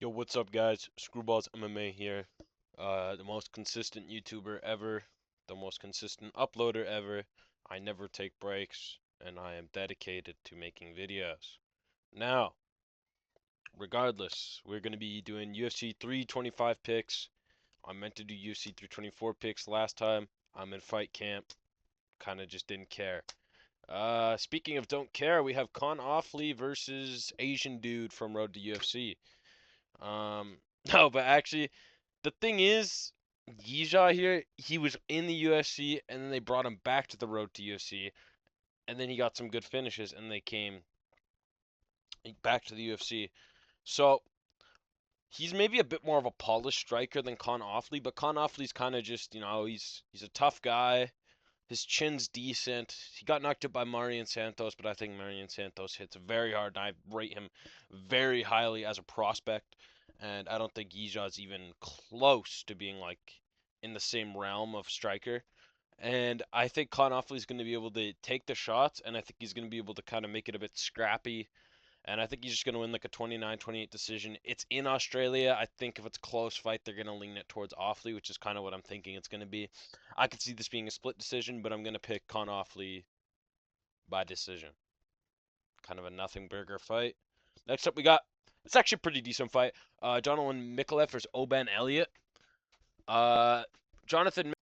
Yo, what's up, guys? Screwballs MMA here. The most consistent YouTuber ever, the most consistent uploader ever. I never take breaks, and I am dedicated to making videos. Now, regardless, we're going to be doing UFC 325 picks. I meant to do UFC 324 picks last time. I'm in fight camp. Kind of just didn't care. Speaking of don't care, we have Con Offley versus Asian dude from Road to UFC. Um, no, but actually, the thing is, Yija here, he was in the UFC, and then they brought him back to the road to UFC, and then he got some good finishes, and they came back to the UFC. So he's maybe a bit more of a polished striker than Con Offley, but Con Offley's kind of just, he's a tough guy. His chin's decent. He got knocked out by Marion Santos, but I think Marion Santos hits very hard, and I rate him very highly as a prospect. And I don't think Yija is even close to being like in the same realm of striker. And I think Con Offley is going to be able to take the shots, and I think he's going to be able to kind of make it a bit scrappy. And I think he's just going to win like a 29-28 decision. It's in Australia. I think if it's a close fight, they're going to lean it towards Offley, which is kind of what I'm thinking it's going to be. I could see this being a split decision, but I'm going to pick Con Offley by decision. Kind of a nothing burger fight. Next up, we got, it's actually a pretty decent fight. Jonathan Mikalev versus Oban Elliott. Jonathan,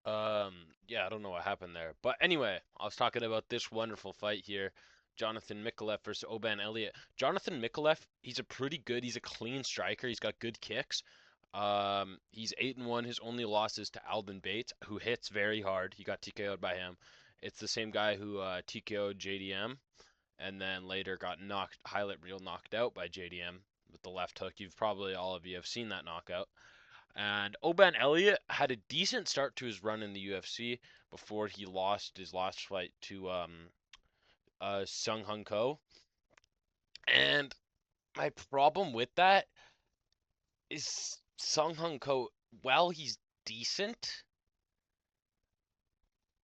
yeah, I don't know what happened there. But anyway, I was talking about this wonderful fight here. Jonathan Mikalev versus Oban Elliott. Jonathan Mikalev, he's a clean striker. He's got good kicks. He's 8-1. His only loss is to Alden Bates, who hits very hard. He got TKO'd by him. It's the same guy who TKO'd JDM, and then later got highlight reel knocked out by JDM with the left hook. All of you have seen that knockout. And Oban Elliott had a decent start to his run in the UFC before he lost his last fight to Sung Hung Ko. And my problem with that is Sung Hung Ko, while he's decent,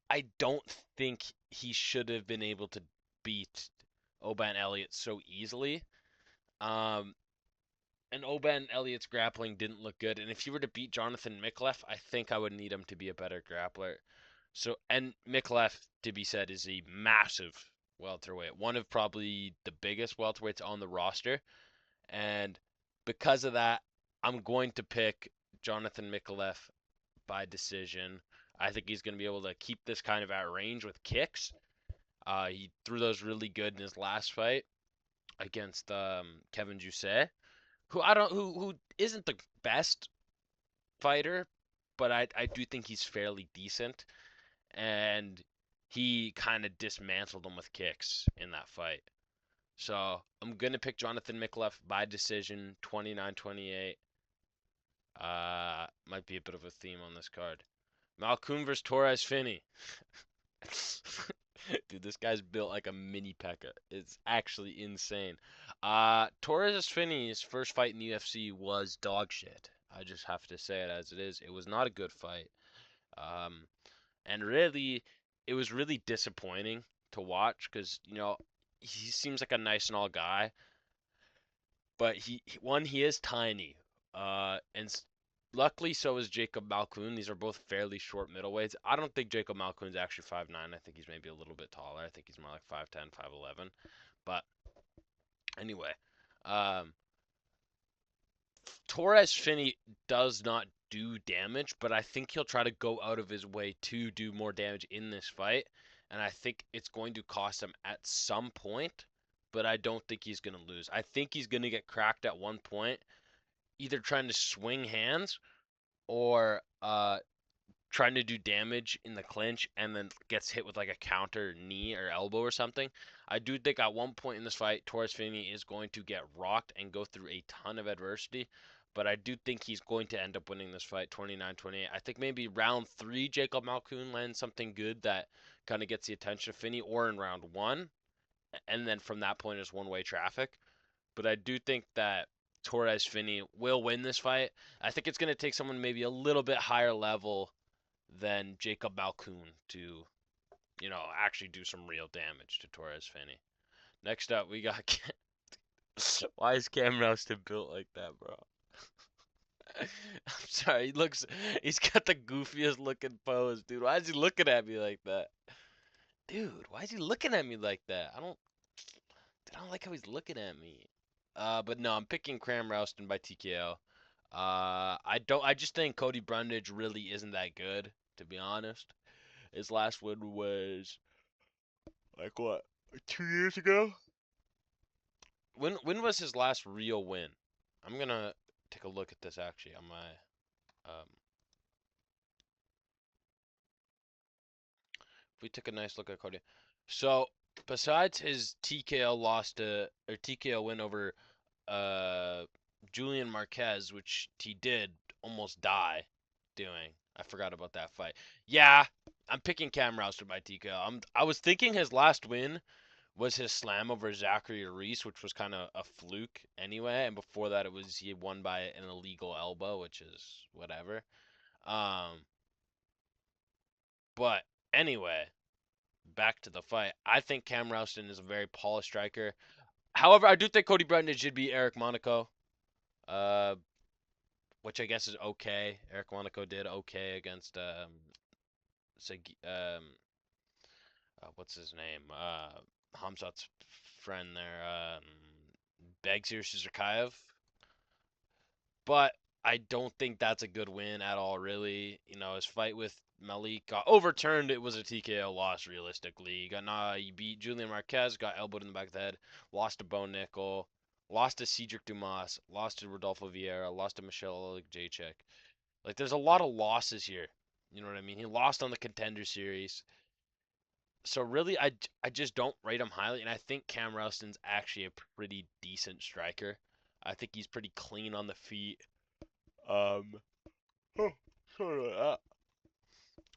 I don't think he should have been able to beat Oban Elliott so easily. And Oban Elliott's grappling didn't look good. And if he were to beat Jonathan Mikalev, I think I would need him to be a better grappler. So, and Mikalev, to be said, is a massive welterweight, one of probably the biggest welterweights on the roster. And because of that, I'm going to pick Jonathan Mikalev by decision. I think he's going to be able to keep this kind of at range with kicks. He threw those really good in his last fight against Kevin Jousset, who isn't the best fighter, but I do think he's fairly decent, and he kind of dismantled him with kicks in that fight. So I'm gonna pick Jonathan Mikalev by decision, 29-28. Might be a bit of a theme on this card. Malkoun versus Torres Finney. Dude, this guy's built like a mini P.E.K.K.A. It's actually insane. Torres Finney's first fight in the UFC was dog shit. I just have to say it as it is. It was not a good fight. And really, it was really disappointing to watch because, he seems like a nice and all guy, but he is tiny. And luckily, so is Jacob Malkoun. These are both fairly short middleweights. I don't think Jacob Malkoun's actually 5'9". I think he's maybe a little bit taller. I think he's more like 5'10", 5'11". But anyway, Torres Finney does not do damage, but I think he'll try to go out of his way to do more damage in this fight. And I think it's going to cost him at some point, but I don't think he's going to lose. I think he's going to get cracked at one point, either trying to swing hands or trying to do damage in the clinch and then gets hit with like a counter knee or elbow or something. I do think at one point in this fight, Torres Finney is going to get rocked and go through a ton of adversity. But I do think he's going to end up winning this fight 29-28. I think maybe round 3, Jacob Malkoun lands something good that kind of gets the attention of Finney, or in round 1. And then from that point is one-way traffic. But I do think that Torres Finney will win this fight. I think it's going to take someone maybe a little bit higher level than Jacob Malkoun to, actually do some real damage to Torres Finney. Next up, we got Why is Cam Rowston built like that, bro? I'm sorry, he's got the goofiest looking pose, dude. Why is he looking at me like that? Dude, why is he looking at me like that? I don't like how he's looking at me. But no, I'm picking Cam Rowston by TKO. I just think Cody Brundage really isn't that good, to be honest. His last win was like what, 2 years ago? When was his last real win? I'm gonna take a look at this actually on my if we took a nice look at Cody. So besides his TKO loss to or TKO win over uh Julian Marquez, which he did almost die doing. I forgot about that fight. Yeah, I'm picking Cam Rouster by TKO. I was thinking his last win was his slam over Zachary Reese, which was kind of a fluke anyway. And before that, it was he won by an illegal elbow, which is whatever. Um, but anyway, back to the fight. I think Cam Rouston is a very polished striker. However, I do think Cody Brundage should be Eric Monaco, uh, which I guess is okay. Eric Monaco did okay against what's his name? Hamzat's friend there, Bagzir Shizakayev. But I don't think that's a good win at all, really. You know, his fight with Malik got overturned. It was a TKO loss, realistically. He beat Julian Marquez, got elbowed in the back of the head, lost to Bo Nickel, lost to Cedric Dumas, lost to Rodolfo Vieira, lost to Michelle Jacek. Like, there's a lot of losses here. You know what I mean? He lost on the Contender Series. So really, I just don't rate him highly, and I think Cam Rowston's actually a pretty decent striker. I think he's pretty clean on the feet. Um, oh, sorry about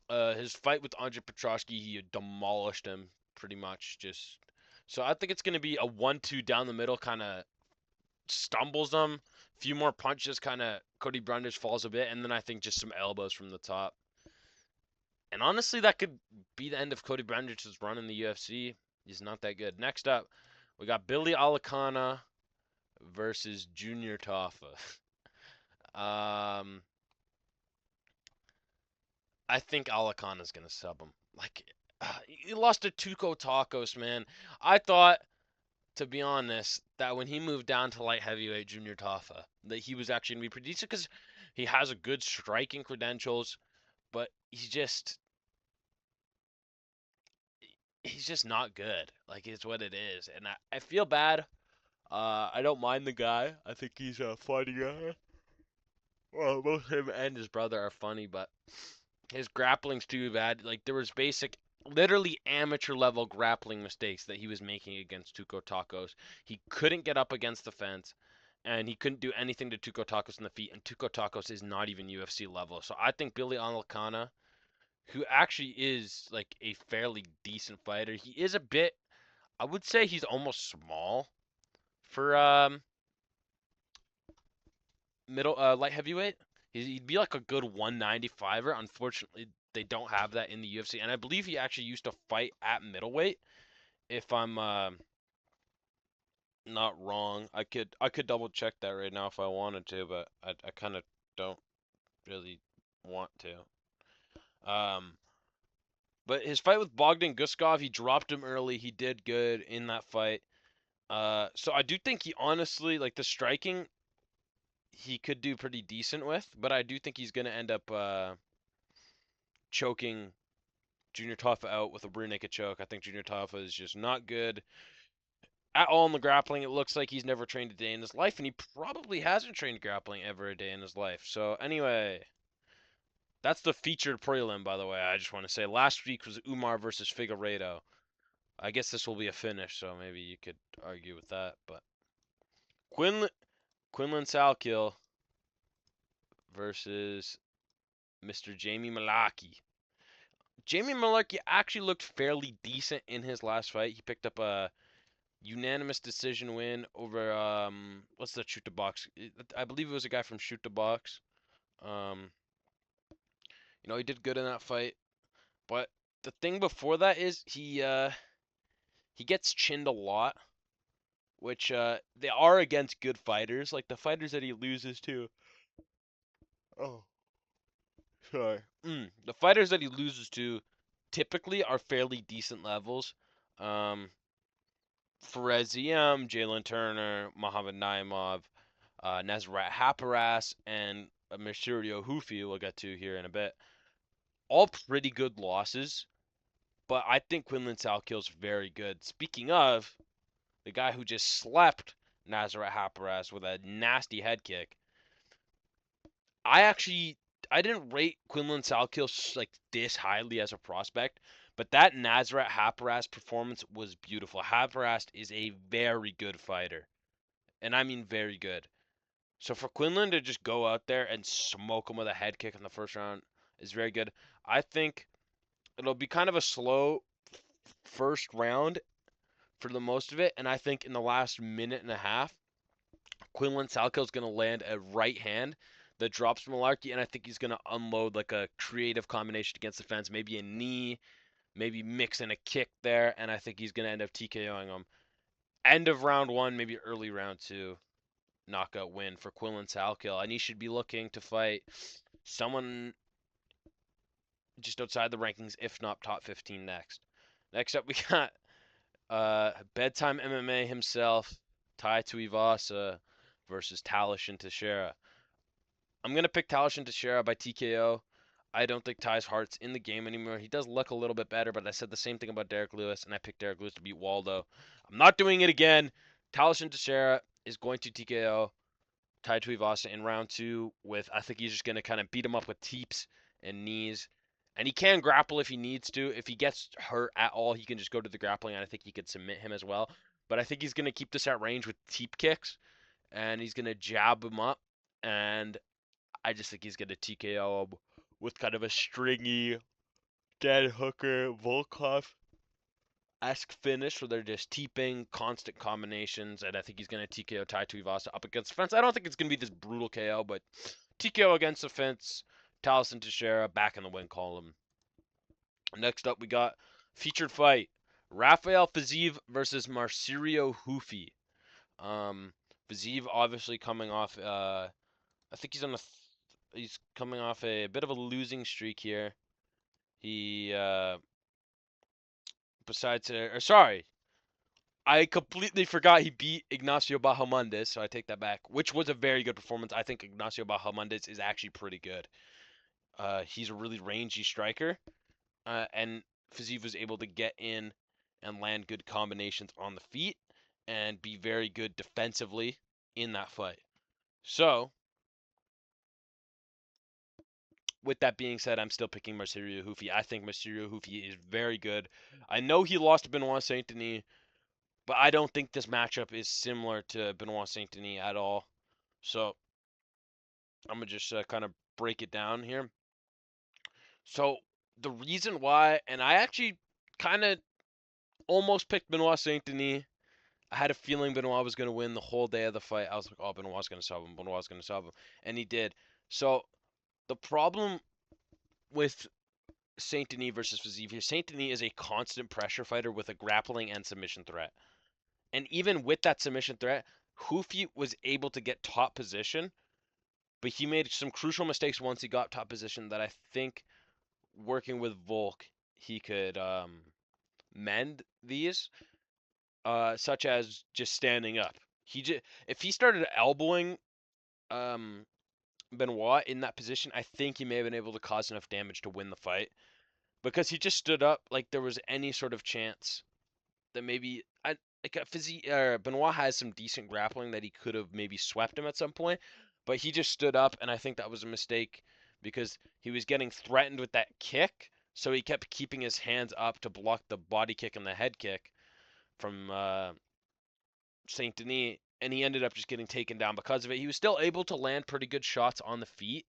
that. His fight with Andre Petrosky, he demolished him pretty much. Just so I think it's gonna be a 1-2 down the middle, kind of stumbles him. Few more punches, kind of Cody Brundage falls a bit, and then I think just some elbows from the top. And honestly, that could be the end of Cody Brandage's run in the UFC. He's not that good. Next up, we got Billy Alakana versus Junior Tafa. um, I think Alakana's gonna sub him. Like, he lost to Tuco Tacos, man. I thought, to be honest, that when he moved down to light heavyweight Junior Tafa, that he was actually gonna be pretty decent because he has a good striking credentials, but he's just not good. Like, it's what it is, and I feel bad. I don't mind the guy. I think he's a funny guy. Well, both him and his brother are funny, but his grappling's too bad. Like, there was literally amateur level grappling mistakes that he was making against Tuco Tacos. He couldn't get up against the fence, and he couldn't do anything to Tuco Tacos in the feet. And Tuco Tacos is not even UFC level. So I think Billy Alakana, who actually is like a fairly decent fighter, he is a bit. I would say he's almost small for middle light heavyweight. He'd be like a good 195er. Unfortunately, they don't have that in the UFC, and I believe he actually used to fight at middleweight. If I'm not wrong, I could double check that right now if I wanted to, but I kind of don't really want to. But his fight with Bogdan Guskov, he dropped him early. He did good in that fight. So I do think he honestly, like, the striking he could do pretty decent with, but I do think he's gonna end up choking Junior Tafa out with a rear naked choke. I think Junior Tafa is just not good at all in the grappling. It looks like he's never trained a day in his life, and he probably hasn't trained grappling ever a day in his life. So anyway, that's the featured prelim, by the way. I just want to say last week was Umar versus Figueiredo. I guess this will be a finish, so maybe you could argue with that. But Quinlan Salkill versus Mr. Jamie Malaki. Jamie Malaki actually looked fairly decent in his last fight. He picked up a unanimous decision win over what's that Shoot the Box? I believe it was a guy from Shoot the Box. Um, he did good in that fight. But the thing before that is he gets chinned a lot. which they are against good fighters. Like the fighters that he loses to. Oh, sorry. The fighters that he loses to typically are fairly decent levels. Um, Fereziem, Jalen Turner, Muhammad Naimov, Nasrat Haparas, and Mysterio Houfi, we'll get to here in a bit. All pretty good losses, but I think Quinlan Salkill's very good. Speaking of, the guy who just slept Nasrat Haparas with a nasty head kick, I actually I didn't rate Quinlan Salkill like this highly as a prospect, but that Nasrat Haparas performance was beautiful. Haparas is a very good fighter, and I mean very good. So for Quinlan to just go out there and smoke him with a head kick in the first round is very good. I think it'll be kind of a slow first round for the most of it, and I think in the last minute and a half, Quinlan Salco is going to land a right hand that drops Malarkey, and I think he's going to unload like a creative combination against the fence, maybe a knee, maybe mix in a kick there, and I think he's going to end up TKOing him. End of round one, maybe early round two, knockout win for Quinlan Salkill, and he should be looking to fight someone just outside the rankings, if not top 15 next. Next up, we got bedtime MMA himself, Tai Tuivasa versus Talashin Teixeira. I'm going to pick Talashin Teixeira by TKO. I don't think Ty's heart's in the game anymore. He does look a little bit better, but I said the same thing about Derek Lewis, and I picked Derek Lewis to beat Waldo. I'm not doing it again. Talashin Teixeira is going to TKO Tai Tuivasa in round two with, I think he's just going to kind of beat him up with teeps and knees. And he can grapple if he needs to. If he gets hurt at all, he can just go to the grappling, and I think he could submit him as well. But I think he's going to keep this at range with teep kicks, and he's going to jab him up. And I just think he's going to TKO him with kind of a stringy Dan Hooker Volkov esque finish where they're just teeping constant combinations, and I think he's going to TKO Tai Tuivasa up against the fence. I don't think it's going to be this brutal KO, but TKO against the fence. Talashin Teixeira back in the win column. Next up, we got featured fight: Rafael Fiziev versus Marcirio Houfi. Fiziev obviously coming off. I think he's on a. He's coming off a bit of a losing streak here. He besides, or sorry, I completely forgot he beat Ignacio Bahamondes, so I take that back, which was a very good performance. I think Ignacio Bahamondes is actually pretty good. He's a really rangy striker, and Fiziev was able to get in and land good combinations on the feet and be very good defensively in that fight. So, with that being said, I'm still picking Marcirio Houfi. I think Marcirio Houfi is very good. I know he lost to Benoit Saint Denis, but I don't think this matchup is similar to Benoit Saint Denis at all. So I'm gonna just kind of break it down here. So the reason why, and I actually kind of almost picked Benoit Saint Denis. I had a feeling Benoit was gonna win the whole day of the fight. I was like, oh, Benoit's gonna solve him. Benoit's gonna solve him, and he did. So the problem with Saint Denis versus Fiziev here, Saint Denis is a constant pressure fighter with a grappling and submission threat. And even with that submission threat, Houfi was able to get top position, but he made some crucial mistakes once he got top position that I think working with Volk, he could mend these, such as just standing up. If he started elbowing um, Benoit in that position, I think he may have been able to cause enough damage to win the fight because he just stood up like there was any sort of chance that maybe Benoit has some decent grappling that he could have maybe swept him at some point, but he just stood up, and I think that was a mistake because he was getting threatened with that kick, so he kept keeping his hands up to block the body kick and the head kick from Saint Denis, and he ended up just getting taken down because of it. He was still able to land pretty good shots on the feet,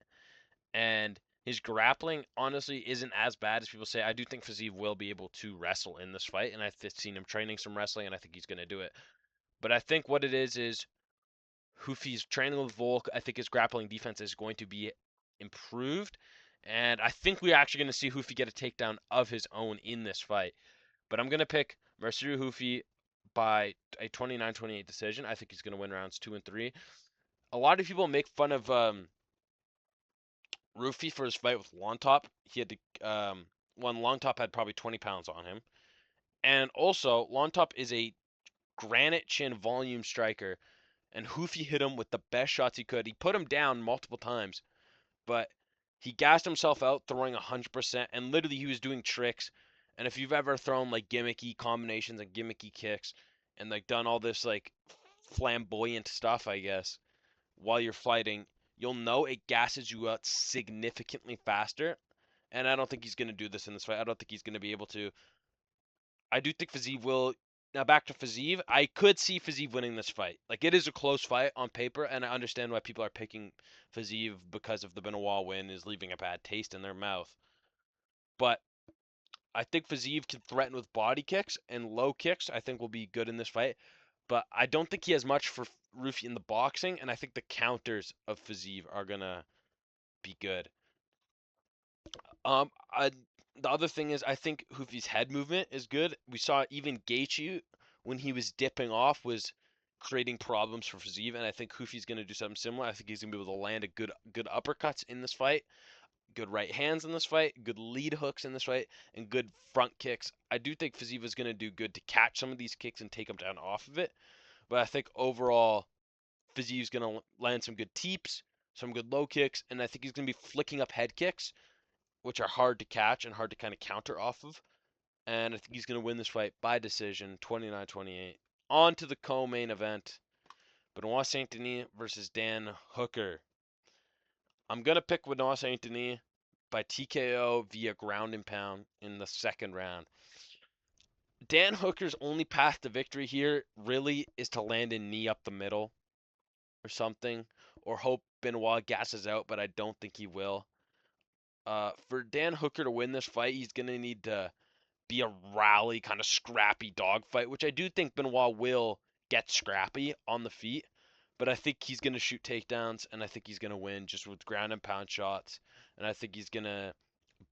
and his grappling honestly isn't as bad as people say. I do think Fiziev will be able to wrestle in this fight, and I've seen him training some wrestling, and I think he's going to do it. But I think what it is Houfi's training with Volk. I think his grappling defense is going to be improved, and I think we're actually going to see Houfi get a takedown of his own in this fight. But I'm going to pick Marcirio Houfi by a 29-28 decision. I think he's going to win rounds 2 and 3. A lot of people make fun of Roofy for his fight with Long Top. He had to Long Top had probably 20 pounds on him. And also, Long Top is a granite chin volume striker, and Hoofy hit him with the best shots he could. He put him down multiple times, but he gassed himself out throwing 100%, and literally he was doing tricks. And if you've ever thrown like gimmicky combinations and gimmicky kicks, and like done all this like flamboyant stuff, I guess, while you're fighting, you'll know it gasses you out significantly faster. And I don't think he's going to do this in this fight. I don't think he's going to be able to. I do think Fiziev will. Now back to Fiziev. I could see Fiziev winning this fight. Like, it is a close fight on paper, and I understand why people are picking Fiziev because of the Benoit win is leaving a bad taste in their mouth. But I think Fiziev can threaten with body kicks and low kicks. I think will be good in this fight. But I don't think he has much for Rufi in the boxing, and I think the counters of Fiziev are gonna be good. I, the other thing is I think Hoofy's head movement is good. We saw even Gaethje when he was dipping off was creating problems for Fiziev, and I think Hoofy's gonna do something similar. I think he's gonna be able to land a good uppercuts in this fight, good right hands in this fight, good lead hooks in this fight, and good front kicks. I do think Fiziev is gonna do good to catch some of these kicks and take them down off of it. But I think overall, Fiziev's going to land some good teeps, some good low kicks, and I think he's going to be flicking up head kicks, which are hard to catch and hard to kind of counter off of. And I think he's going to win this fight by decision, 29-28. On to the co-main event, Benoit Saint Denis versus Dan Hooker. I'm going to pick Benoit Saint Denis by TKO via ground and pound in the second round. Dan Hooker's only path to victory here really is to land a knee up the middle or something, or hope Benoit gasses out, but I don't think he will. For Dan Hooker to win this fight, he's going to need to be a rally, kind of scrappy dogfight, which I do think Benoit will get scrappy on the feet, but I think he's going to shoot takedowns, and I think he's going to win just with ground and pound shots, and I think he's going to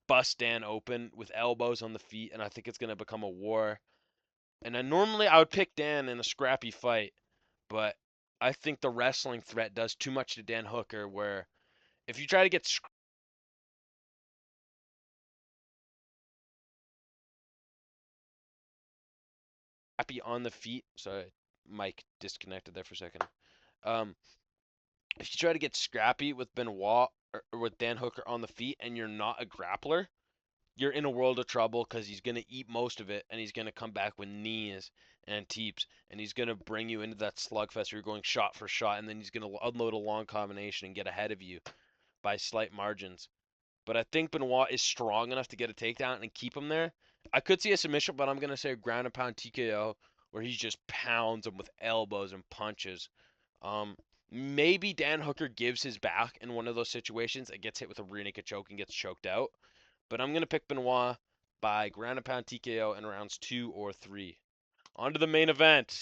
bust Dan open with elbows on the feet, and I think it's going to become a war. And then normally I would pick Dan in a scrappy fight, but I think the wrestling threat does too much to Dan Hooker, where if you try to get scrappy on the feet, sorry, Mike disconnected there for a second. Um, if you try to get scrappy with Benoit or with Dan Hooker on the feet and you're not a grappler, you're in a world of trouble because he's going to eat most of it and he's going to come back with knees and teeps and he's going to bring you into that slugfest where you're going shot for shot and then he's going to unload a long combination and get ahead of you by slight margins. But I think Benoit is strong enough to get a takedown and keep him there. I could see a submission, but I'm going to say a ground and pound TKO where he just pounds him with elbows and punches. Maybe Dan Hooker gives his back in one of those situations and gets hit with a rear naked choke and gets choked out. But I'm going to pick Benoit by ground and pound TKO in rounds 2 or 3. On to the main event.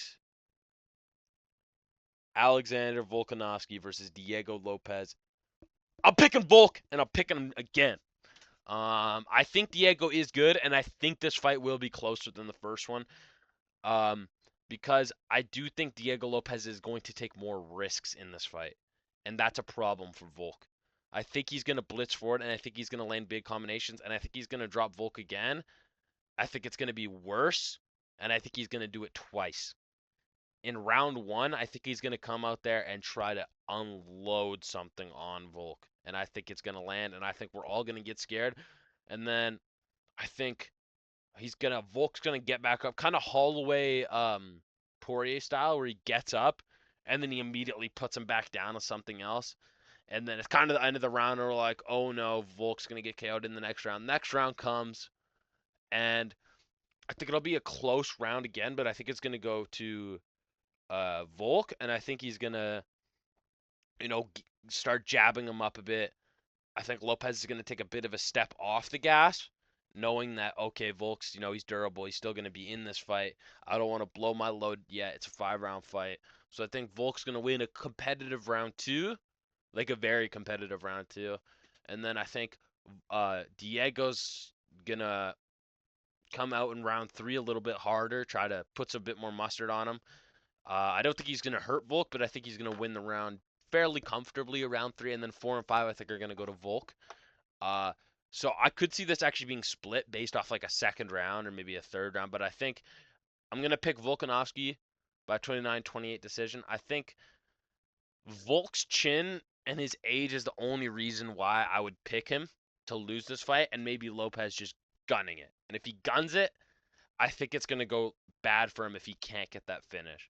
Alexander Volkanovski versus Diego Lopez. I'm picking Volk, and I'm picking him again. I think Diego is good, and I think this fight will be closer than the first one. Because I do think Diego Lopez is going to take more risks in this fight, and that's a problem for Volk. I think he's going to blitz forward, and I think he's going to land big combinations, and I think he's going to drop Volk again. I think it's going to be worse, and I think he's going to do it twice. In round 1, I think he's going to come out there and try to unload something on Volk, and I think it's going to land, and I think we're all going to get scared, and then I think Volk's gonna get back up, kind of Holloway Poirier style, where he gets up and then he immediately puts him back down to something else. And then it's kind of the end of the round, and we're like, oh no, Volk's gonna get KO'd in the next round. Next round comes, and I think it'll be a close round again, but I think it's gonna go to Volk, and I think he's gonna, start jabbing him up a bit. I think Lopez is gonna take a bit of a step off the gas, knowing that, okay, Volk's, he's durable. He's still going to be in this fight. I don't want to blow my load yet. It's a 5-round fight. So I think Volk's going to win a competitive round 2, like a very competitive round 2. And then I think Diego's going to come out in round 3 a little bit harder, try to put some bit more mustard on him. I don't think he's going to hurt Volk, but I think he's going to win the round fairly comfortably around 3, and then 4 and 5 I think are going to go to Volk. Uh, so I could see this actually being split based off like a second round or maybe a third round, but I think I'm going to pick Volkanovski by 29-28 decision. I think Volk's chin and his age is the only reason why I would pick him to lose this fight, and maybe Lopez just gunning it. And if he guns it, I think it's going to go bad for him if he can't get that finish.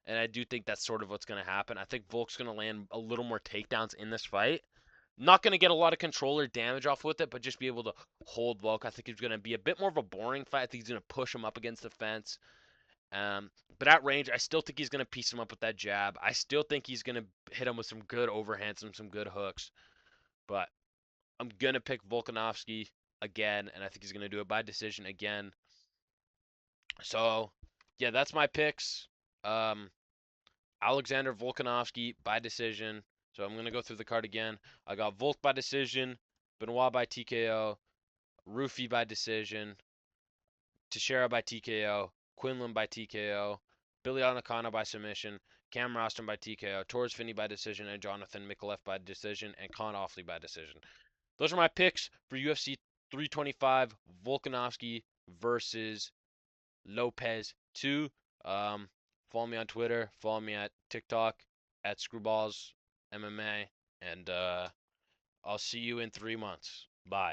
And I do think that's sort of what's going to happen. I think Volk's going to land a little more takedowns in this fight. Not going to get a lot of control or damage off with it, but just be able to hold Volk. I think it's going to be a bit more of a boring fight. I think he's going to push him up against the fence. But at range, I still think he's going to piece him up with that jab. I still think he's going to hit him with some good overhands and some good hooks. But I'm going to pick Volkanovski again, and I think he's going to do it by decision again. So, yeah, that's my picks. Alexander Volkanovski by decision. So I'm going to go through the card again. I got Volk by decision, Benoit by TKO, Rufi by decision, Teixeira by TKO, Quinlan by TKO, Billy Anacana by submission, Cam Roston by TKO, Torres Finney by decision, and Jonathan Mikalev by decision, and Con Offley by decision. Those are my picks for UFC 325, Volkanovski versus Lopez 2. Follow me on Twitter, follow me at TikTok at Screwballs MMA, and I'll see you in 3 months. Bye.